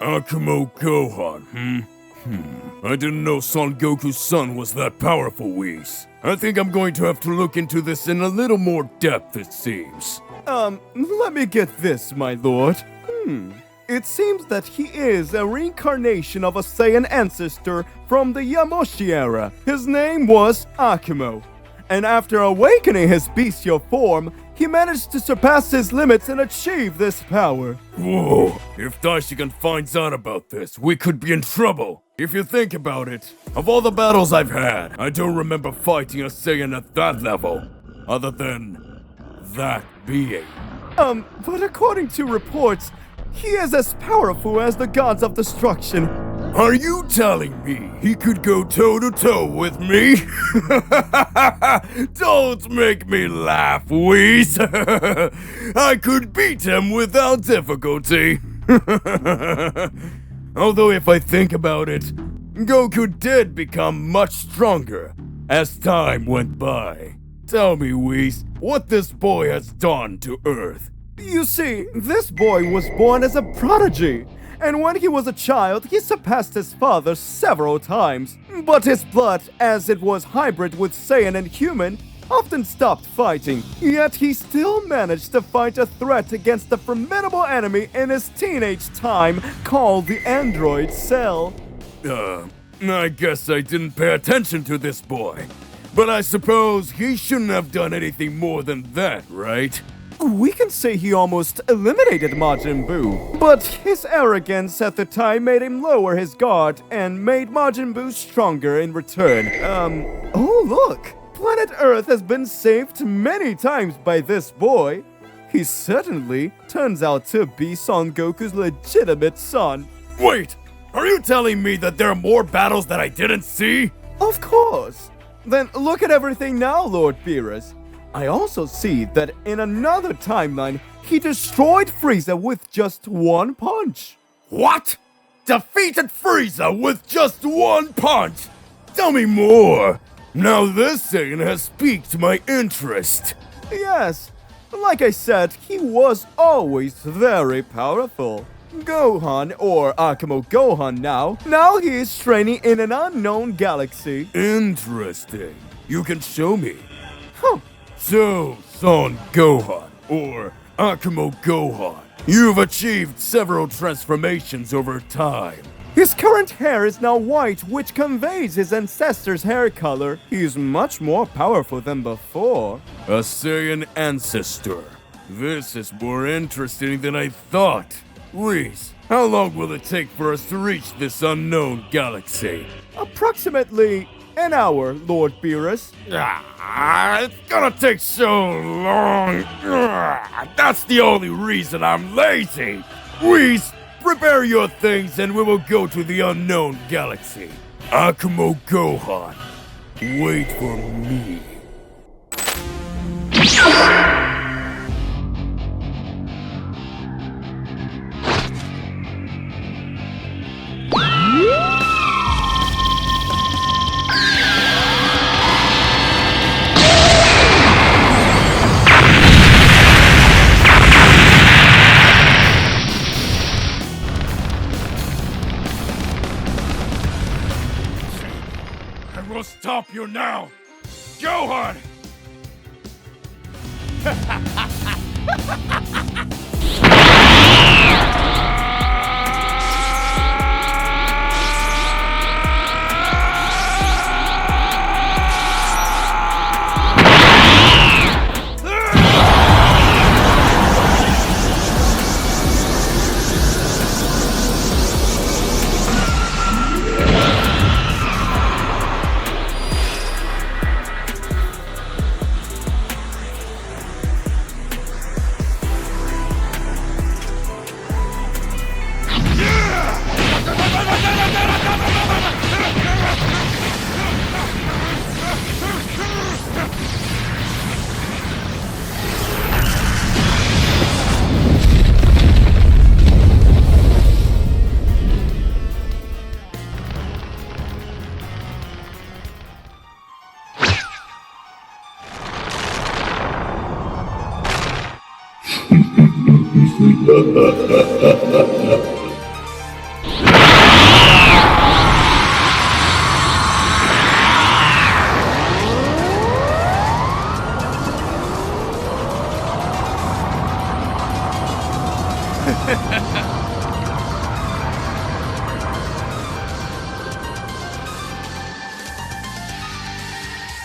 Akumo Gohan, I didn't know Son Goku's son was that powerful, Whis. I think I'm going to have to look into this in a little more depth, it seems. Let me get this, my lord. It seems that he is a reincarnation of a Saiyan ancestor from the Yamoshi era. His name was Akumo. And after awakening his bestial form, he managed to surpass his limits and achieve this power. Whoa, if Daishinkan finds out about this, we could be in trouble. If you think about it, of all the battles I've had, I don't remember fighting a Saiyan at that level, other than that being. But according to reports, he is as powerful as the gods of destruction. Are you telling me he could go toe-to-toe with me? Don't make me laugh, Whis. I could beat him without difficulty. Although if I think about it, Goku did become much stronger as time went by. Tell me, Whis, what this boy has done to Earth. You see, this boy was born as a prodigy. And when he was a child, he surpassed his father several times. But his blood, as it was hybrid with Saiyan and human, often stopped fighting. Yet he still managed to fight a threat against a formidable enemy in his teenage time called the android Cell. I guess I didn't pay attention to this boy. But I suppose he shouldn't have done anything more than that, right? We can say he almost eliminated Majin Buu, but his arrogance at the time made him lower his guard and made Majin Buu stronger in return. Oh look! Planet Earth has been saved many times by this boy. He certainly turns out to be Son Goku's legitimate son. Wait! Are you telling me that there are more battles that I didn't see? Of course! Then look at everything now, Lord Beerus. I also see that in another timeline, he destroyed Frieza with just one punch. What? Defeated Frieza with just one punch? Tell me more. Now this Saiyan has piqued my interest. Yes, like I said, he was always very powerful. Gohan, or Akumo Gohan now he is training in an unknown galaxy. Interesting. You can show me. Huh. So, Son Gohan, or Akumo Gohan, you've achieved several transformations over time. His current hair is now white, which conveys his ancestors' hair color. He is much more powerful than before. A Saiyan ancestor. This is more interesting than I thought. Whis, how long will it take for us to reach this unknown galaxy? Approximately an hour, Lord Beerus. It's gonna take so long. That's the only reason I'm lazy. Whis, prepare your things and we will go to the unknown galaxy. Akumo Gohan, wait for me. We'll stop you now! Gohan!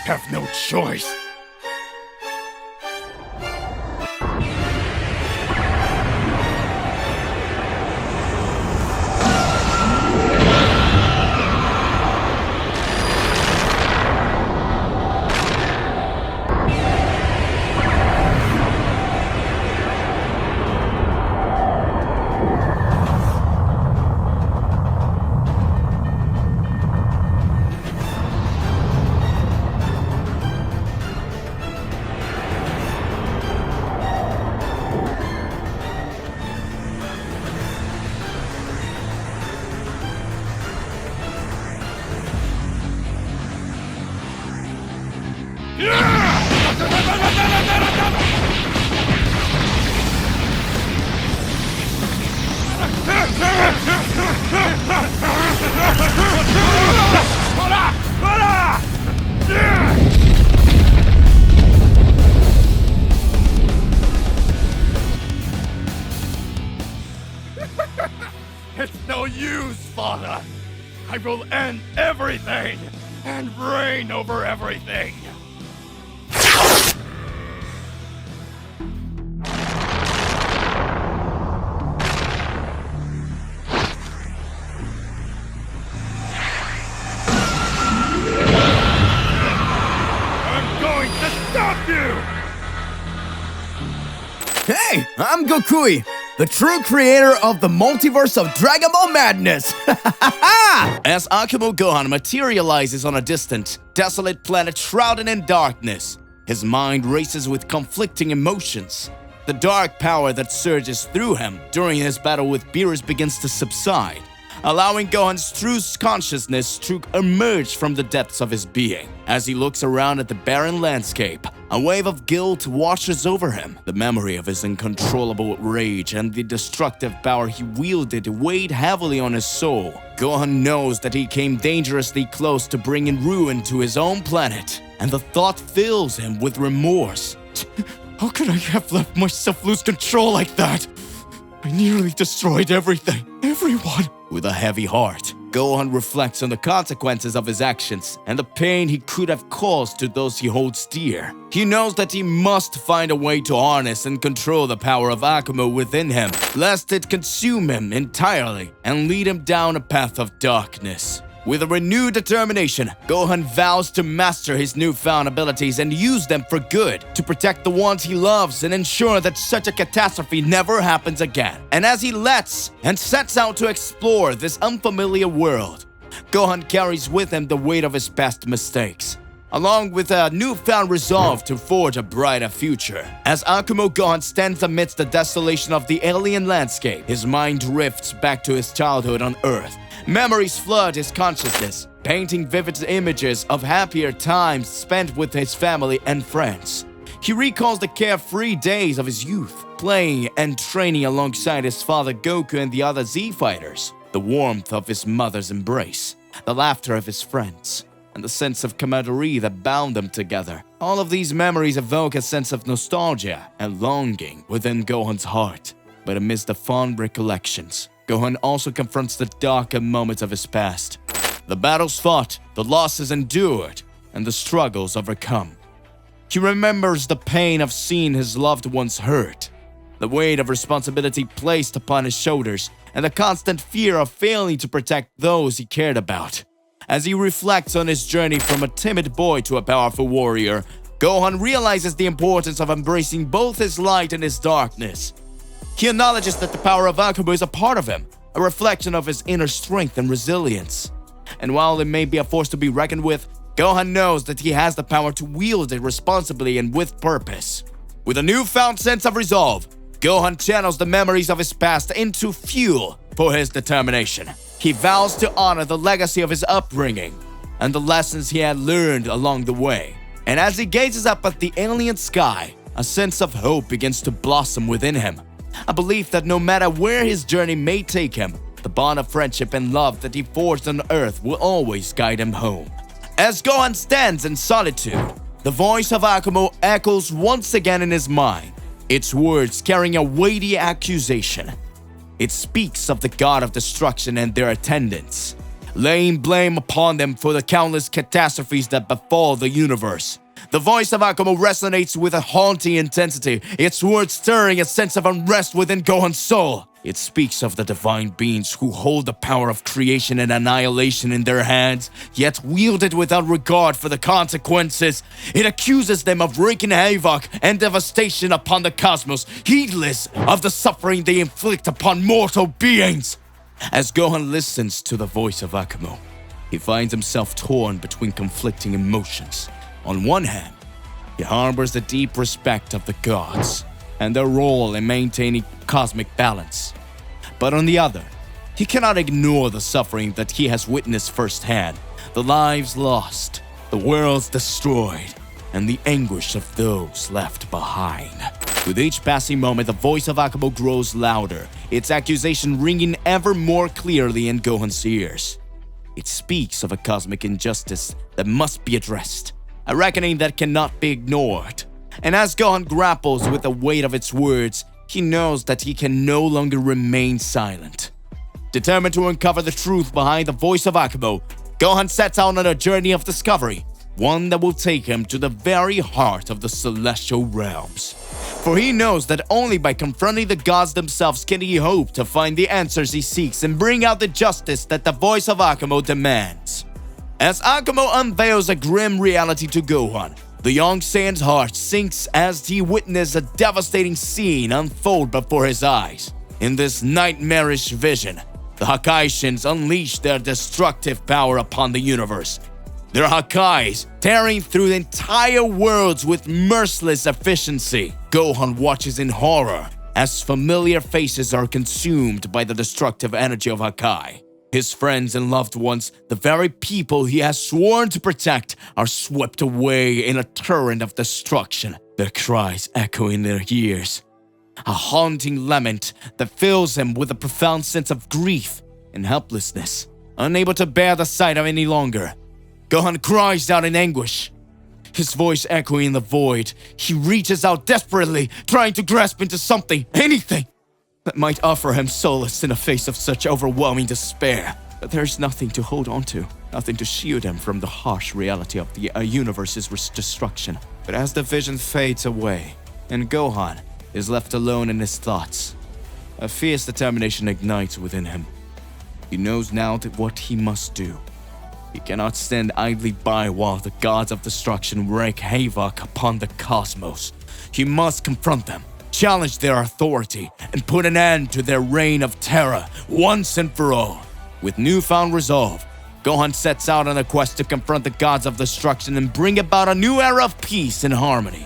Have no choice. It's no use, father. I will end everything and reign over everything. I'm going to stop you! Hey, I'm Gokui, the true creator of the multiverse of Dragon Ball Madness! As Akumo Gohan materializes on a distant, desolate planet shrouded in darkness, his mind races with conflicting emotions. The dark power that surges through him during his battle with Beerus begins to subside, allowing Gohan's true consciousness to emerge from the depths of his being. As he looks around at the barren landscape, a wave of guilt washes over him. The memory of his uncontrollable rage and the destructive power he wielded weighed heavily on his soul. Gohan knows that he came dangerously close to bringing ruin to his own planet, and the thought fills him with remorse. How could I have let myself lose control like that? I nearly destroyed everything, everyone. With a heavy heart, Gohan reflects on the consequences of his actions and the pain he could have caused to those he holds dear. He knows that he must find a way to harness and control the power of Akumo within him, lest it consume him entirely and lead him down a path of darkness. With a renewed determination, Gohan vows to master his newfound abilities and use them for good, to protect the ones he loves and ensure that such a catastrophe never happens again. And as he sets out to explore this unfamiliar world, Gohan carries with him the weight of his past mistakes, along with a newfound resolve to forge a brighter future. As Akumo Gohan stands amidst the desolation of the alien landscape, his mind drifts back to his childhood on Earth. Memories flood his consciousness, painting vivid images of happier times spent with his family and friends. He recalls the carefree days of his youth, playing and training alongside his father Goku and the other Z-Fighters, the warmth of his mother's embrace, the laughter of his friends, and the sense of camaraderie that bound them together. All of these memories evoke a sense of nostalgia and longing within Gohan's heart. But amidst the fond recollections, Gohan also confronts the darker moments of his past. The battles fought, the losses endured, and the struggles overcome. He remembers the pain of seeing his loved ones hurt, the weight of responsibility placed upon his shoulders, and the constant fear of failing to protect those he cared about. As he reflects on his journey from a timid boy to a powerful warrior, Gohan realizes the importance of embracing both his light and his darkness. He acknowledges that the power of Akumo is a part of him, a reflection of his inner strength and resilience. And while it may be a force to be reckoned with, Gohan knows that he has the power to wield it responsibly and with purpose. With a newfound sense of resolve, Gohan channels the memories of his past into fuel for his determination. He vows to honor the legacy of his upbringing and the lessons he had learned along the way. And as he gazes up at the alien sky, a sense of hope begins to blossom within him. A belief that no matter where his journey may take him, the bond of friendship and love that he forged on Earth will always guide him home. As Gohan stands in solitude, the voice of Akumo echoes once again in his mind, its words carrying a weighty accusation. It speaks of the god of destruction and their attendants, laying blame upon them for the countless catastrophes that befall the universe. The voice of Akumo resonates with a haunting intensity, its words stirring a sense of unrest within Gohan's soul. It speaks of the divine beings who hold the power of creation and annihilation in their hands, yet wield it without regard for the consequences. It accuses them of wreaking havoc and devastation upon the cosmos, heedless of the suffering they inflict upon mortal beings. As Gohan listens to the voice of Akumo, he finds himself torn between conflicting emotions. On one hand, he harbors the deep respect of the gods and their role in maintaining cosmic balance. But on the other, he cannot ignore the suffering that he has witnessed firsthand, the lives lost, the worlds destroyed, and the anguish of those left behind. With each passing moment, the voice of Akumo grows louder, its accusation ringing ever more clearly in Gohan's ears. It speaks of a cosmic injustice that must be addressed, a reckoning that cannot be ignored. And as Gohan grapples with the weight of its words, he knows that he can no longer remain silent. Determined to uncover the truth behind the voice of Akumo, Gohan sets out on a journey of discovery, one that will take him to the very heart of the celestial realms. For he knows that only by confronting the gods themselves can he hope to find the answers he seeks and bring out the justice that the voice of Akumo demands. As Akumo unveils a grim reality to Gohan, the young Saiyan's heart sinks as he witnesses a devastating scene unfold before his eyes. In this nightmarish vision, the Hakaishins unleash their destructive power upon the universe. Their Hakais tearing through the entire worlds with merciless efficiency. Gohan watches in horror as familiar faces are consumed by the destructive energy of Hakai. His friends and loved ones, the very people he has sworn to protect, are swept away in a torrent of destruction, their cries echoing in their ears. A haunting lament that fills him with a profound sense of grief and helplessness. Unable to bear the sight of any longer, Gohan cries out in anguish. His voice echoing in the void, he reaches out desperately, trying to grasp into something, anything, that might offer him solace in the face of such overwhelming despair. But there's nothing to hold on to, nothing to shield him from the harsh reality of the universe's destruction. But as the vision fades away, and Gohan is left alone in his thoughts, a fierce determination ignites within him. He knows now that what he must do. He cannot stand idly by while the gods of destruction wreak havoc upon the cosmos. He must confront them, challenge their authority, and put an end to their reign of terror once and for all. With newfound resolve, Gohan sets out on a quest to confront the gods of destruction and bring about a new era of peace and harmony.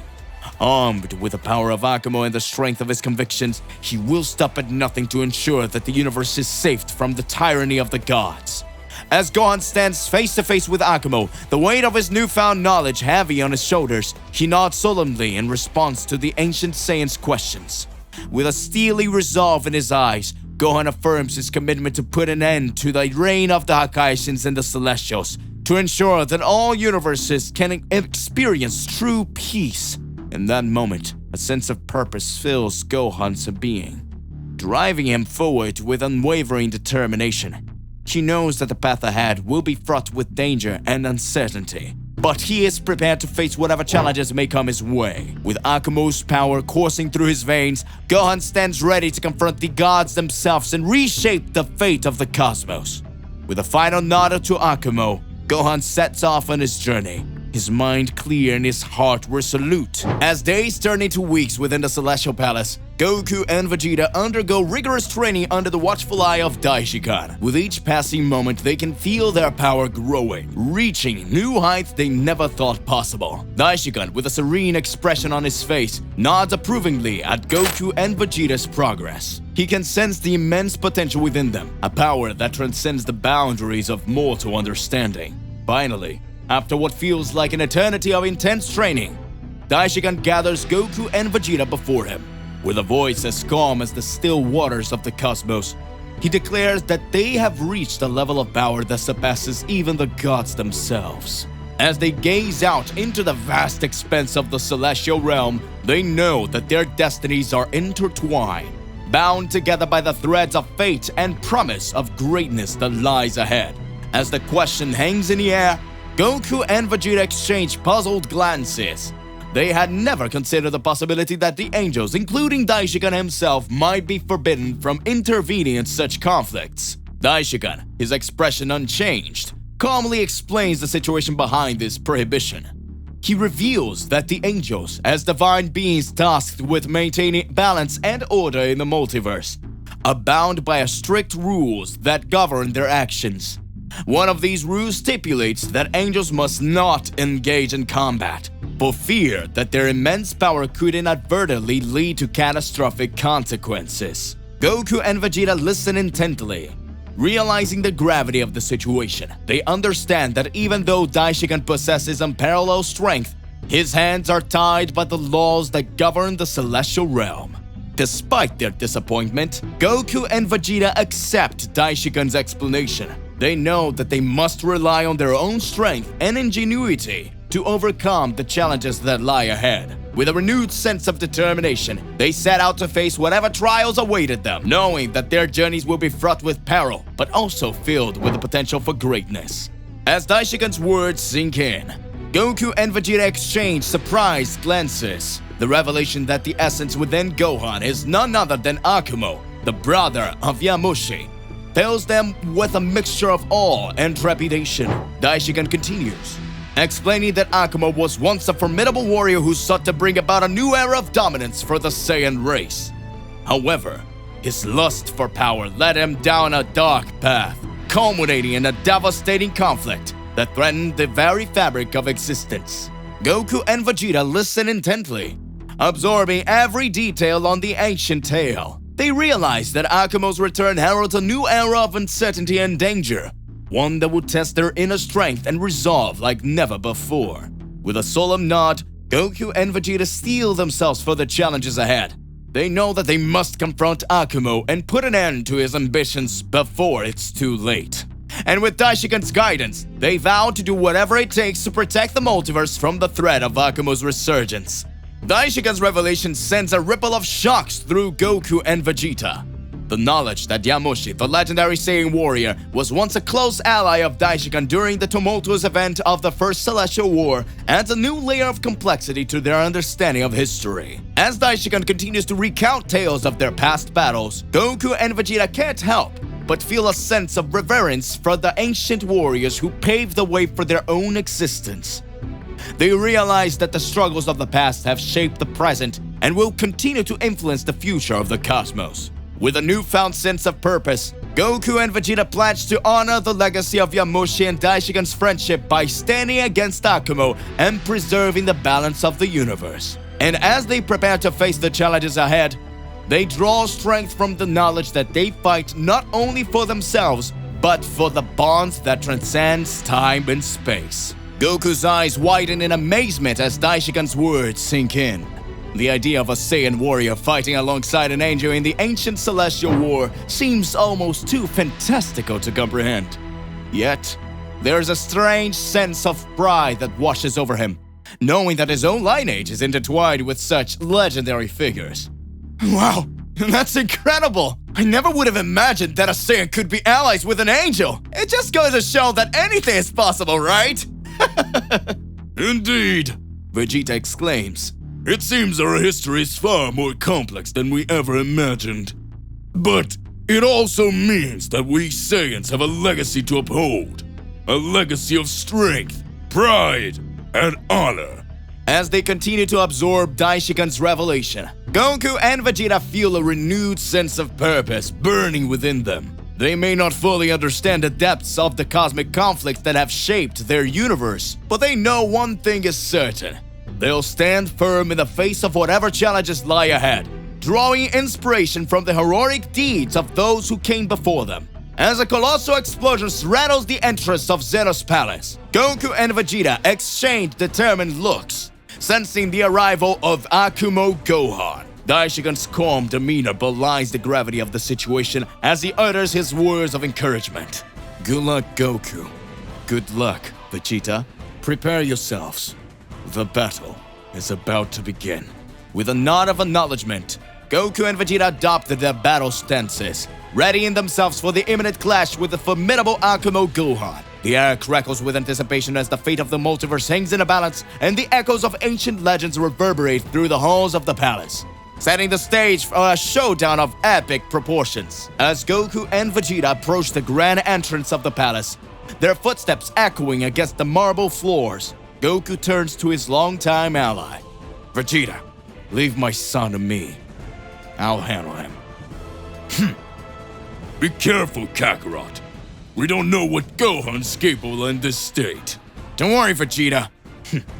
Armed with the power of Akumo and the strength of his convictions, he will stop at nothing to ensure that the universe is saved from the tyranny of the gods. As Gohan stands face to face with Akumo, the weight of his newfound knowledge heavy on his shoulders, he nods solemnly in response to the ancient Saiyan's questions. With a steely resolve in his eyes, Gohan affirms his commitment to put an end to the reign of the Hakaishins and the Celestials, to ensure that all universes can experience true peace. In that moment, a sense of purpose fills Gohan's being, driving him forward with unwavering determination. He knows that the path ahead will be fraught with danger and uncertainty, but he is prepared to face whatever challenges may come his way. With Akumo's power coursing through his veins, Gohan stands ready to confront the gods themselves and reshape the fate of the cosmos. With a final nod to Akumo, Gohan sets off on his journey, his mind clear and his heart resolute. As days turn into weeks within the Celestial Palace, Goku and Vegeta undergo rigorous training under the watchful eye of Daishinkan. With each passing moment, they can feel their power growing, reaching new heights they never thought possible. Daishinkan, with a serene expression on his face, nods approvingly at Goku and Vegeta's progress. He can sense the immense potential within them, a power that transcends the boundaries of mortal understanding. Finally, after what feels like an eternity of intense training, Daishinkan gathers Goku and Vegeta before him. With a voice as calm as the still waters of the cosmos, he declares that they have reached a level of power that surpasses even the gods themselves. As they gaze out into the vast expanse of the celestial realm, they know that their destinies are intertwined, bound together by the threads of fate and promise of greatness that lies ahead. As the question hangs in the air, Goku and Vegeta exchange puzzled glances. They had never considered the possibility that the angels, including Daishinkan himself, might be forbidden from intervening in such conflicts. Daishinkan, his expression unchanged, calmly explains the situation behind this prohibition. He reveals that the angels, as divine beings tasked with maintaining balance and order in the multiverse, are bound by strict rules that govern their actions. One of these rules stipulates that angels must not engage in combat, for fear that their immense power could inadvertently lead to catastrophic consequences. Goku and Vegeta listen intently. Realizing the gravity of the situation, they understand that even though Daishinkan possesses unparalleled strength, his hands are tied by the laws that govern the celestial realm. Despite their disappointment, Goku and Vegeta accept Daishinkan's explanation. They know that they must rely on their own strength and ingenuity to overcome the challenges that lie ahead. With a renewed sense of determination, they set out to face whatever trials awaited them, knowing that their journeys will be fraught with peril, but also filled with the potential for greatness. As Daishinkan's words sink in, Goku and Vegeta exchange surprised glances. The revelation that the essence within Gohan is none other than Akumo, the brother of Yamushi, fills them with a mixture of awe and trepidation. Daishinkan continues, explaining that Akumo was once a formidable warrior who sought to bring about a new era of dominance for the Saiyan race. However, his lust for power led him down a dark path, culminating in a devastating conflict that threatened the very fabric of existence. Goku and Vegeta listen intently, absorbing every detail on the ancient tale. They realize that Akumo's return heralds a new era of uncertainty and danger, one that would test their inner strength and resolve like never before. With a solemn nod, Goku and Vegeta steel themselves for the challenges ahead. They know that they must confront Akumo and put an end to his ambitions before it's too late. And with Daishinkan's guidance, they vow to do whatever it takes to protect the multiverse from the threat of Akumo's resurgence. Daishinkan's revelation sends a ripple of shocks through Goku and Vegeta. The knowledge that Yamushi, the legendary Saiyan warrior, was once a close ally of Daishinkan during the tumultuous event of the First Celestial War adds a new layer of complexity to their understanding of history. As Daishinkan continues to recount tales of their past battles, Goku and Vegeta can't help but feel a sense of reverence for the ancient warriors who paved the way for their own existence. They realize that the struggles of the past have shaped the present and will continue to influence the future of the cosmos. With a newfound sense of purpose, Goku and Vegeta pledge to honor the legacy of Yamushi and Daishinkan's friendship by standing against Akumo and preserving the balance of the universe. And as they prepare to face the challenges ahead, they draw strength from the knowledge that they fight not only for themselves, but for the bonds that transcends time and space. Goku's eyes widen in amazement as Daishinkan's words sink in. The idea of a Saiyan warrior fighting alongside an angel in the ancient celestial war seems almost too fantastical to comprehend. Yet, there's a strange sense of pride that washes over him, knowing that his own lineage is intertwined with such legendary figures. Wow, that's incredible! I never would have imagined that a Saiyan could be allies with an angel! It just goes to show that anything is possible, right? Indeed, Vegeta exclaims. it seems our history is far more complex than we ever imagined. But it also means that we Saiyans have a legacy to uphold. A legacy of strength, pride, and honor. As they continue to absorb Daishinkan's revelation, Goku and Vegeta feel a renewed sense of purpose burning within them. They may not fully understand the depths of the cosmic conflicts that have shaped their universe, but they know one thing is certain. They'll stand firm in the face of whatever challenges lie ahead, drawing inspiration from the heroic deeds of those who came before them. As a colossal explosion rattles the entrance of Zeno's palace, Goku and Vegeta exchange determined looks, sensing the arrival of Akumo Gohan. Daishinkan's calm demeanor belies the gravity of the situation as he utters his words of encouragement. Good luck, Goku. Good luck, Vegeta. Prepare yourselves. The battle is about to begin. With a nod of acknowledgement, Goku and Vegeta adopted their battle stances, readying themselves for the imminent clash with the formidable Akumo Gohan. The air crackles with anticipation as the fate of the multiverse hangs in a balance, and the echoes of ancient legends reverberate through the halls of the palace, setting the stage for a showdown of epic proportions. As Goku and Vegeta approach the grand entrance of the palace, their footsteps echoing against the marble floors, Goku turns to his longtime ally. Vegeta, leave my son to me. I'll handle him. Be careful, Kakarot. We don't know what Gohan's capable in this state. Don't worry, Vegeta.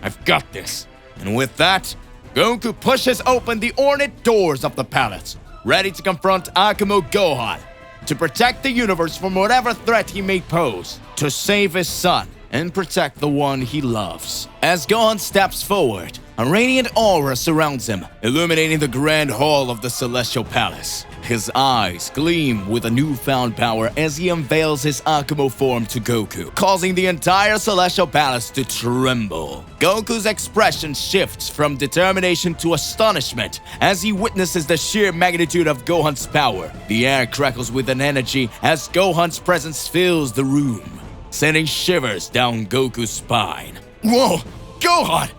I've got this. And with that, Goku pushes open the ornate doors of the palace, ready to confront Akumo Gohan, to protect the universe from whatever threat he may pose, to save his son and protect the one he loves. As Gohan steps forward, a radiant aura surrounds him, illuminating the grand hall of the Celestial Palace. His eyes gleam with a newfound power as he unveils his Akumo form to Goku, causing the entire Celestial Palace to tremble. Goku's expression shifts from determination to astonishment as he witnesses the sheer magnitude of Gohan's power. The air crackles with an energy as Gohan's presence fills the room, sending shivers down Goku's spine. Whoa! Gohan!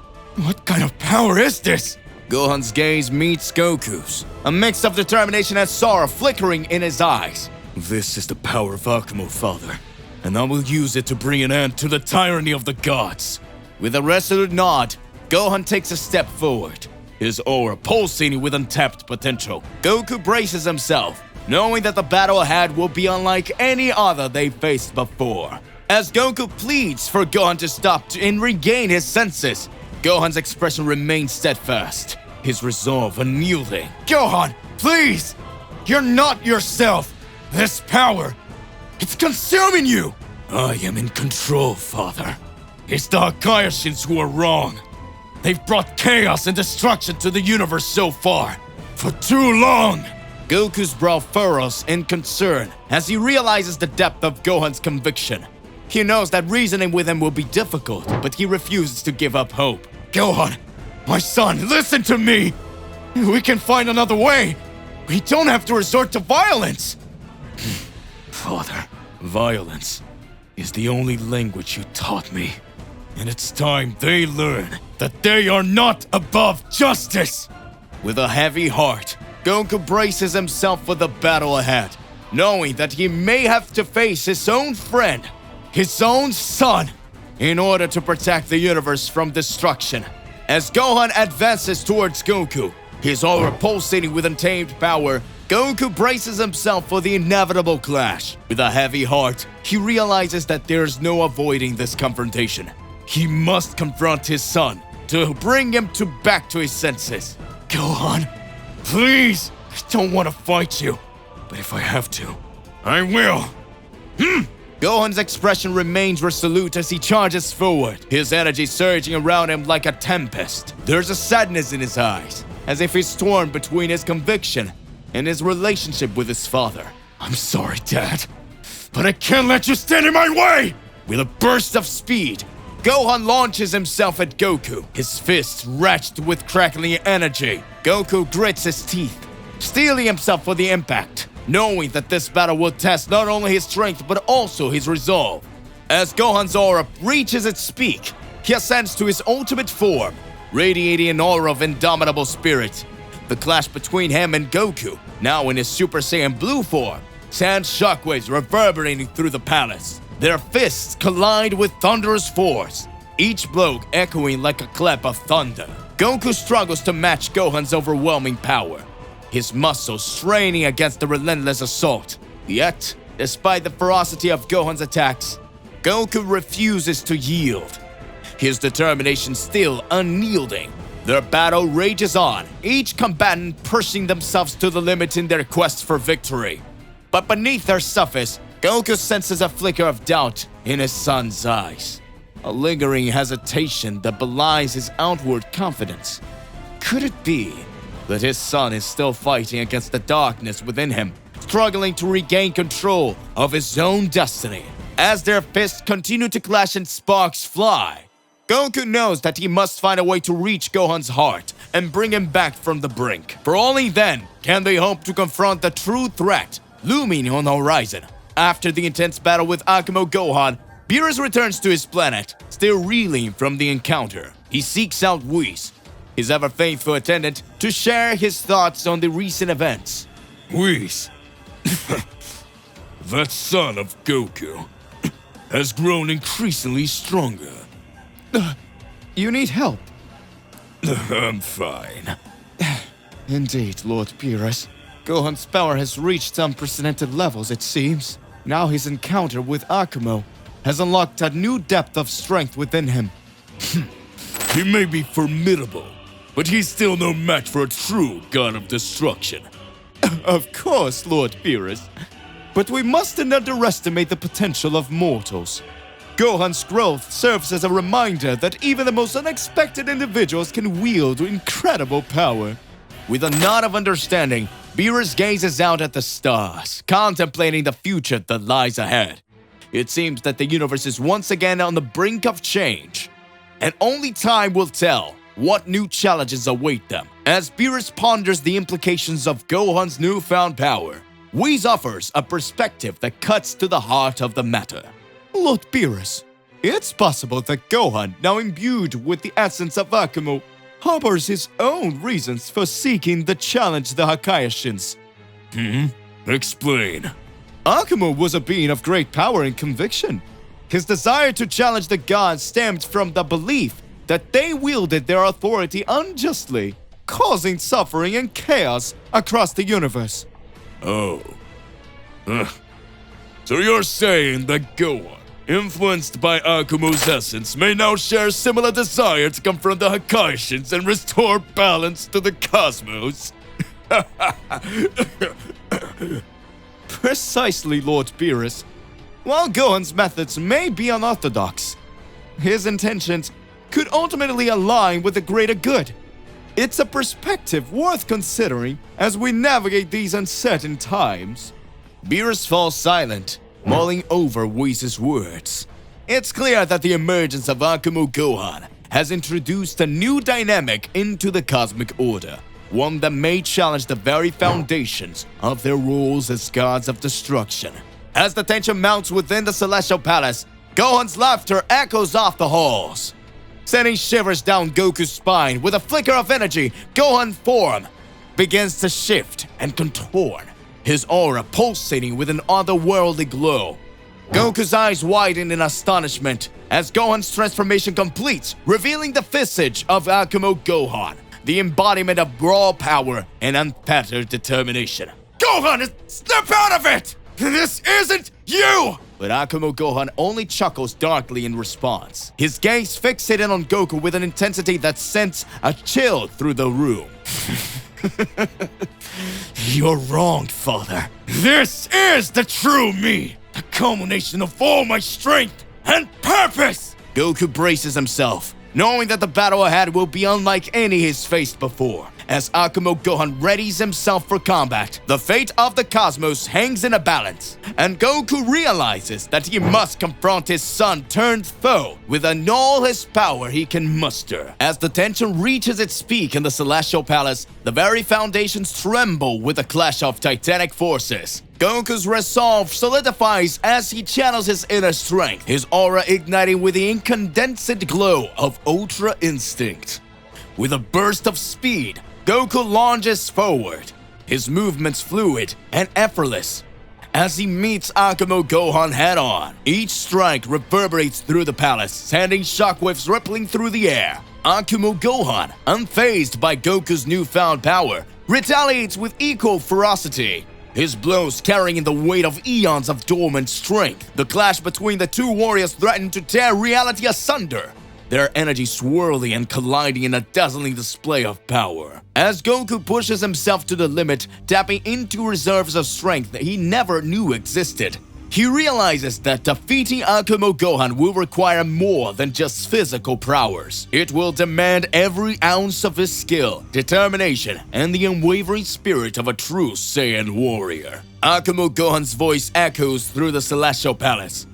What kind of power is this? Gohan's gaze meets Goku's, a mix of determination and sorrow flickering in his eyes. This is the power of Akumo, Father, and I will use it to bring an end to the tyranny of the gods. With a resolute nod, Gohan takes a step forward, his aura pulsating with untapped potential. Goku braces himself, knowing that the battle ahead will be unlike any other they faced before. As Goku pleads for Gohan to stop and regain his senses, Gohan's expression remains steadfast, his resolve unyielding. Gohan, please! You're not yourself! This power, it's consuming you! I am in control, Father. It's the Hakayashins who are wrong. They've brought chaos and destruction to the universe so far, for too long! Goku's brow furrows in concern as he realizes the depth of Gohan's conviction. He knows that reasoning with him will be difficult, but he refuses to give up hope. Gohan, my son, listen to me! We can find another way! We don't have to resort to violence! Father, violence is the only language you taught me. And it's time they learn that they are not above justice! With a heavy heart, Goku braces himself for the battle ahead, knowing that he may have to face his own friend, his own son, in order to protect the universe from destruction. As Gohan advances towards Goku, his aura pulsating with untamed power, Goku braces himself for the inevitable clash. With a heavy heart, he realizes that there's no avoiding this confrontation. He must confront his son to bring him back to his senses. Gohan, please! I don't want to fight you, but if I have to, I will. Gohan's expression remains resolute as he charges forward, his energy surging around him like a tempest. There's a sadness in his eyes, as if he's torn between his conviction and his relationship with his father. I'm sorry, Dad, but I can't let you stand in my way! With a burst of speed, Gohan launches himself at Goku, his fists wretched with crackling energy. Goku grits his teeth, steeling himself for the impact, knowing that this battle will test not only his strength but also his resolve. As Gohan's aura reaches its peak, he ascends to his ultimate form, radiating an aura of indomitable spirit. The clash between him and Goku, now in his Super Saiyan Blue form, sends shockwaves reverberating through the palace. Their fists collide with thunderous force, each blow echoing like a clap of thunder. Goku struggles to match Gohan's overwhelming power, his muscles straining against the relentless assault. Yet, despite the ferocity of Gohan's attacks, Goku refuses to yield, his determination still unyielding. Their battle rages on, each combatant pushing themselves to the limit in their quest for victory. But beneath their surface, Goku senses a flicker of doubt in his son's eyes, a lingering hesitation that belies his outward confidence. Could it be that his son is still fighting against the darkness within him, struggling to regain control of his own destiny. As their fists continue to clash and sparks fly, Goku knows that he must find a way to reach Gohan's heart and bring him back from the brink. For only then can they hope to confront the true threat looming on the horizon. After the intense battle with Akumo Gohan, Beerus returns to his planet, still reeling from the encounter. He seeks out Whis, his ever-faithful attendant, to share his thoughts on the recent events. Whis, that son of Goku, has grown increasingly stronger. You need help. I'm fine. Indeed, Lord Beerus. Gohan's power has reached unprecedented levels, it seems. Now his encounter with Akumo has unlocked a new depth of strength within him. He may be formidable, but he's still no match for a true god of destruction. Of course, Lord Beerus. But we mustn't underestimate the potential of mortals. Gohan's growth serves as a reminder that even the most unexpected individuals can wield incredible power. With a nod of understanding, Beerus gazes out at the stars, contemplating the future that lies ahead. It seems that the universe is once again on the brink of change, and only time will tell what new challenges await them. As Beerus ponders the implications of Gohan's newfound power, Whis offers a perspective that cuts to the heart of the matter. Lord Beerus, it's possible that Gohan, now imbued with the essence of Akumo, harbors his own reasons for seeking to challenge the Hakaishins. Explain. Akumo was a being of great power and conviction. His desire to challenge the gods stemmed from the belief that they wielded their authority unjustly, causing suffering and chaos across the universe. Oh. So you're saying that Gohan, influenced by Akumo's essence, may now share a similar desire to confront the Hakaishins and restore balance to the cosmos? Precisely, Lord Beerus. While Gohan's methods may be unorthodox, his intentions could ultimately align with the greater good. It's a perspective worth considering as we navigate these uncertain times. Beerus falls silent, mulling over Whis' words. It's clear that the emergence of Akumo Gohan has introduced a new dynamic into the cosmic order, one that may challenge the very foundations of their roles as gods of destruction. As the tension mounts within the Celestial Palace, Gohan's laughter echoes off the halls, sending shivers down Goku's spine. With a flicker of energy, Gohan's form begins to shift and contort, his aura pulsating with an otherworldly glow. Goku's eyes widen in astonishment as Gohan's transformation completes, revealing the visage of Akumo Gohan, the embodiment of raw power and unfettered determination. Gohan, snap out of it! This isn't you! But Akumo Gohan only chuckles darkly in response, his gaze fixated on Goku with an intensity that sends a chill through the room. You're wrong, father. This is the true me, the culmination of all my strength and purpose! Goku braces himself, knowing that the battle ahead will be unlike any he's faced before. As Akumo Gohan readies himself for combat, the fate of the cosmos hangs in a balance, and Goku realizes that he must confront his son-turned foe with all his power he can muster. As the tension reaches its peak in the Celestial Palace, the very foundations tremble with the clash of titanic forces. Goku's resolve solidifies as he channels his inner strength, his aura igniting with the incandescent glow of Ultra Instinct. With a burst of speed, Goku lunges forward, his movements fluid and effortless. As he meets Akumo Gohan head-on, each strike reverberates through the palace, sending shockwaves rippling through the air. Akumo Gohan, unfazed by Goku's newfound power, retaliates with equal ferocity, his blows carrying the weight of eons of dormant strength. The clash between the two warriors threatened to tear reality asunder, their energy swirling and colliding in a dazzling display of power. As Goku pushes himself to the limit, tapping into reserves of strength that he never knew existed, He realizes that defeating Akumo Gohan will require more than just physical prowess. It will demand every ounce of his skill, determination, and the unwavering spirit of a true Saiyan warrior. Akumo Gohan's voice echoes through the Celestial Palace,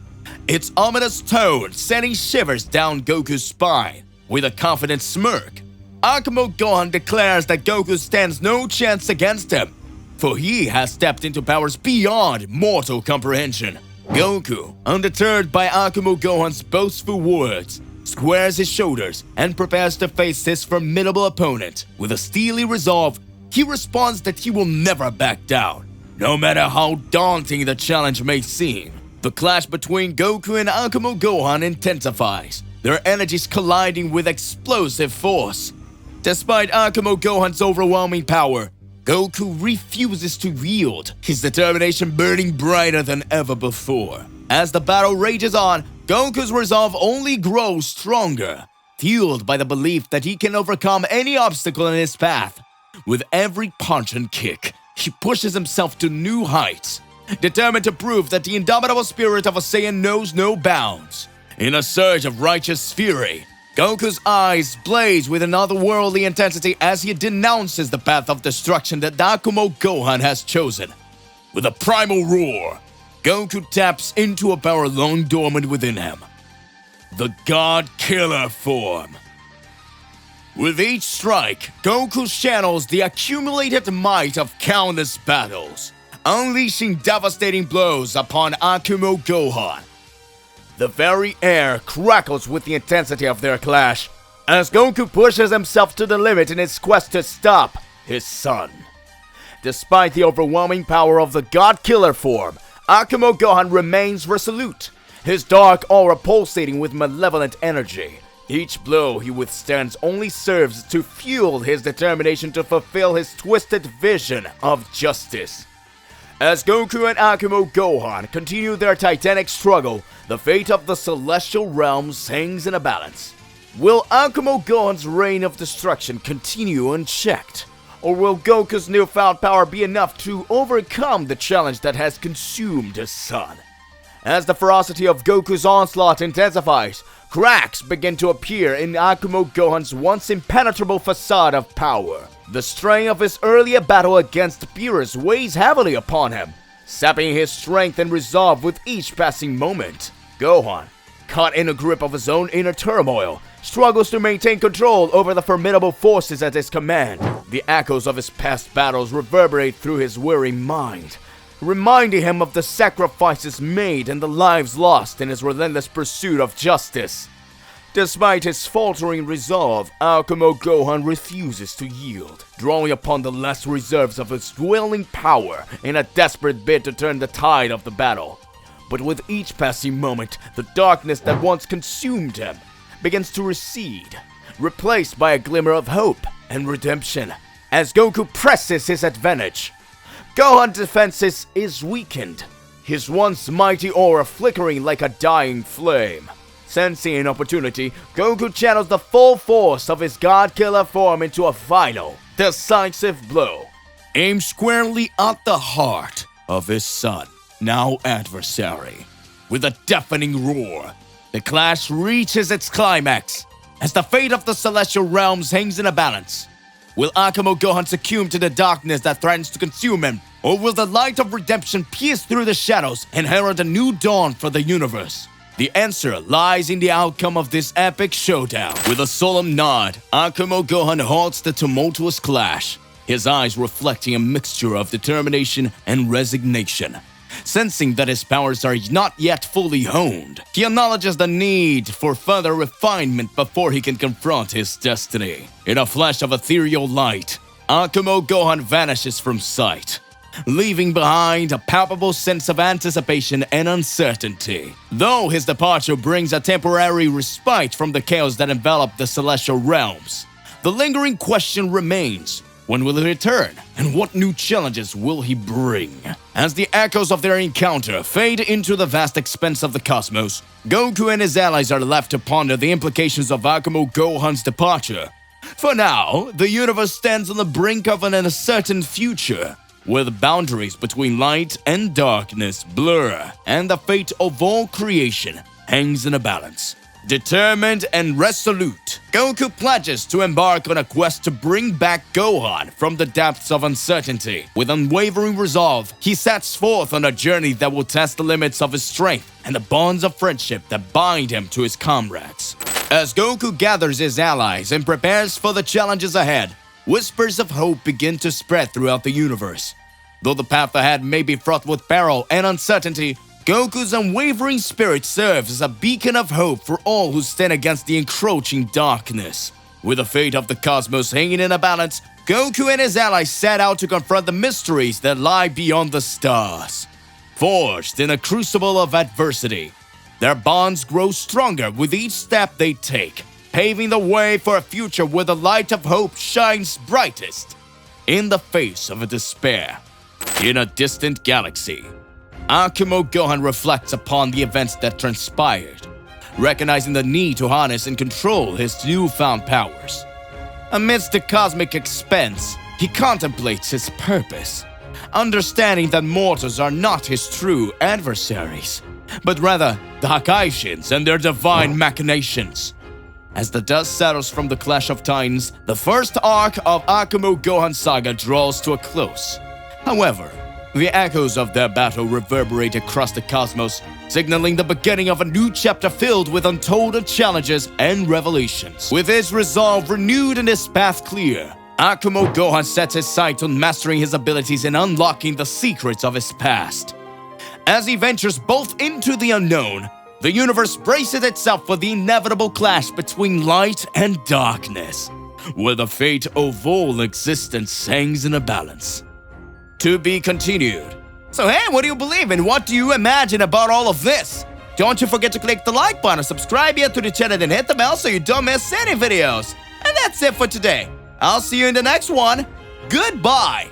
its ominous tone sending shivers down Goku's spine. With a confident smirk, Akumo Gohan declares that Goku stands no chance against him, for he has stepped into powers beyond mortal comprehension. Goku, undeterred by Akumo Gohan's boastful words, squares his shoulders and prepares to face his formidable opponent. With a steely resolve, he responds that he will never back down, no matter how daunting the challenge may seem. The clash between Goku and Akumo Gohan intensifies, their energies colliding with explosive force. Despite Akumo Gohan's overwhelming power, Goku refuses to yield, his determination burning brighter than ever before. As the battle rages on, Goku's resolve only grows stronger, fueled by the belief that he can overcome any obstacle in his path. With every punch and kick, he pushes himself to new heights, determined to prove that the indomitable spirit of a Saiyan knows no bounds. In a surge of righteous fury, Goku's eyes blaze with an otherworldly intensity as he denounces the path of destruction that Akumo Gohan has chosen. With a primal roar, Goku taps into a power long dormant within him, the God Killer form. With each strike, Goku channels the accumulated might of countless battles, unleashing devastating blows upon Akumo Gohan. The very air crackles with the intensity of their clash, as Goku pushes himself to the limit in his quest to stop his son. Despite the overwhelming power of the God Killer form, Akumo Gohan remains resolute, his dark aura pulsating with malevolent energy. Each blow he withstands only serves to fuel his determination to fulfill his twisted vision of justice. As Goku and Akumo Gohan continue their titanic struggle, the fate of the Celestial Realms hangs in a balance. Will Akumo Gohan's reign of destruction continue unchecked? Or will Goku's newfound power be enough to overcome the challenge that has consumed his son? As the ferocity of Goku's onslaught intensifies, cracks begin to appear in Akumo Gohan's once impenetrable facade of power. The strain of his earlier battle against Beerus weighs heavily upon him, sapping his strength and resolve with each passing moment. Gohan, caught in a grip of his own inner turmoil, struggles to maintain control over the formidable forces at his command. The echoes of his past battles reverberate through his weary mind, reminding him of the sacrifices made and the lives lost in his relentless pursuit of justice. Despite his faltering resolve, Akumo Gohan refuses to yield, drawing upon the last reserves of his dwindling power in a desperate bid to turn the tide of the battle. But with each passing moment, the darkness that once consumed him begins to recede, replaced by a glimmer of hope and redemption. As Goku presses his advantage, Gohan's defenses is weakened, his once mighty aura flickering like a dying flame. Sensing an opportunity, Goku channels the full force of his God Killer form into a final, decisive blow, aimed squarely at the heart of his son, now adversary. With a deafening roar, the clash reaches its climax, as the fate of the Celestial Realms hangs in a balance. Will Akumo Gohan succumb to the darkness that threatens to consume him, or will the light of redemption pierce through the shadows and herald a new dawn for the universe? The answer lies in the outcome of this epic showdown. With a solemn nod, Akumo Gohan halts the tumultuous clash, his eyes reflecting a mixture of determination and resignation. Sensing that his powers are not yet fully honed, he acknowledges the need for further refinement before he can confront his destiny. In a flash of ethereal light, Akumo Gohan vanishes from sight, leaving behind a palpable sense of anticipation and uncertainty. Though his departure brings a temporary respite from the chaos that enveloped the Celestial Realms, the lingering question remains: when will he return, and what new challenges will he bring? As the echoes of their encounter fade into the vast expanse of the cosmos, Goku and his allies are left to ponder the implications of Akumo Gohan's departure. For now, the universe stands on the brink of an uncertain future, where the boundaries between light and darkness blur, and the fate of all creation hangs in a balance. Determined and resolute, Goku pledges to embark on a quest to bring back Gohan from the depths of uncertainty. With unwavering resolve, he sets forth on a journey that will test the limits of his strength and the bonds of friendship that bind him to his comrades. As Goku gathers his allies and prepares for the challenges ahead, whispers of hope begin to spread throughout the universe. Though the path ahead may be fraught with peril and uncertainty, Goku's unwavering spirit serves as a beacon of hope for all who stand against the encroaching darkness. With the fate of the cosmos hanging in a balance, Goku and his allies set out to confront the mysteries that lie beyond the stars. Forged in a crucible of adversity, their bonds grow stronger with each step they take, paving the way for a future where the light of hope shines brightest in the face of despair. In a distant galaxy, Akumo Gohan reflects upon the events that transpired, recognizing the need to harness and control his newfound powers. Amidst the cosmic expanse, he contemplates his purpose, understanding that mortals are not his true adversaries, but rather the Hakaishins and their divine machinations. As the dust settles from the Clash of Titans, the first arc of Akumo Gohan Saga draws to a close. However, the echoes of their battle reverberate across the cosmos, signaling the beginning of a new chapter filled with untold challenges and revelations. With his resolve renewed and his path clear, Akumo Gohan sets his sights on mastering his abilities and unlocking the secrets of his past. As he ventures both into the unknown, the universe braces itself for the inevitable clash between light and darkness, where the fate of all existence hangs in a balance. To be continued. So hey, what do you believe in? What do you imagine about all of this? Don't you forget to click the like button, subscribe here to the channel, and hit the bell so you don't miss any videos. And that's it for today. I'll see you in the next one. Goodbye.